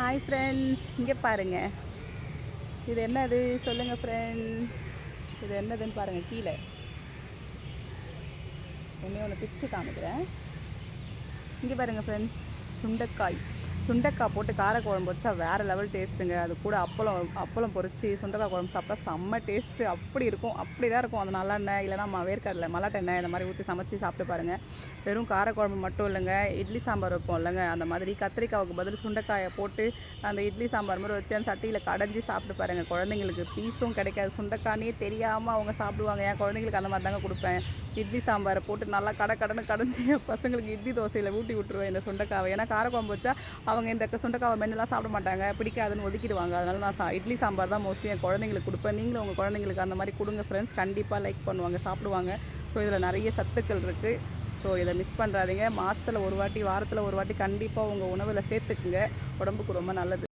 Hi friends, இங்கே பாருங்கள். இது என்னது சொல்லுங்கள் ஃப்ரெண்ட்ஸ். இது என்னதுன்னு பாருங்கள். கீழே ஒன்று பிச்சு காமிக்கிறேன். இங்கே பாருங்கள் ஃப்ரெண்ட்ஸ், சுண்டைக்காய் போட்டு காரக்குழம்பு வச்சா வேறு லெவல் டேஸ்ட்டுங்க. அது கூட அப்பளம் பொரிச்சு சுண்டைக்காய் குழம்பு சாப்பிட்டா செம்ம டேஸ்ட்டு. அப்படி தான் இருக்கும். அது நல்லெண்ணெய் இல்லைனா வேர்க்கடலை மல்லாட்டெண்ணெய் இந்த மாதிரி ஊற்றி சமைச்சி சாப்பிட்டு பாருங்கள். வெறும் காரக்குழம்பு மட்டும் இல்லைங்க, இட்லி சாம்பார் வைப்போம் இல்லைங்க, அந்த மாதிரி கத்திரிக்காவுக்கு பதில் சுண்டைக்காயை போட்டு அந்த இட்லி சாம்பார் மாதிரி வச்சு அந்த சட்டியில் கடைஞ்சி சாப்பிட்டு பாருங்கள். குழந்தைங்களுக்கு பீஸும் கிடைக்காது, சுண்டைக்கானே தெரியாமல் அவங்க சாப்பிடுவாங்க. என் குழந்தைங்களுக்கு அந்த மாதிரி தாங்க கொடுப்பேன். இட்லி சாம்பாரை போட்டு நல்லா கடன்னு கடைஞ்சி பசங்களுக்கு இட்லி தோசையில் ஊட்டி விட்டுருவேன் இந்த சுண்டைக்காவை. ஏன்னா காரக்குழம்பு வச்சா அவங்க இந்த சுண்டைக்காவை மென்னெல்லாம் சாப்பிட மாட்டாங்க, பிடிக்காதுன்னு ஒதுக்கிடுவாங்க. அதனால் நான் இட்லி சாம்பார் தான் மோஸ்ட்லி என் குழந்தைங்களுக்கு கொடுப்பேன். நீங்களும் உங்கள் குழந்தைங்களுக்கு அந்த மாதிரி கொடுங்க ஃப்ரெண்ட்ஸ். கண்டிப்பாக லைக் பண்ணுவாங்க, சாப்பிடுவாங்க. ஸோ இதில் நிறைய சத்துக்கள் இருக்குது. ஸோ இதை மிஸ் பண்ணுறாதீங்க. மாதத்தில் ஒரு வாட்டி வாரத்தில் ஒரு வாட்டி கண்டிப்பாக உங்கள் உணவில் சேர்த்துக்குங்க. உடம்புக்கு ரொம்ப நல்லது.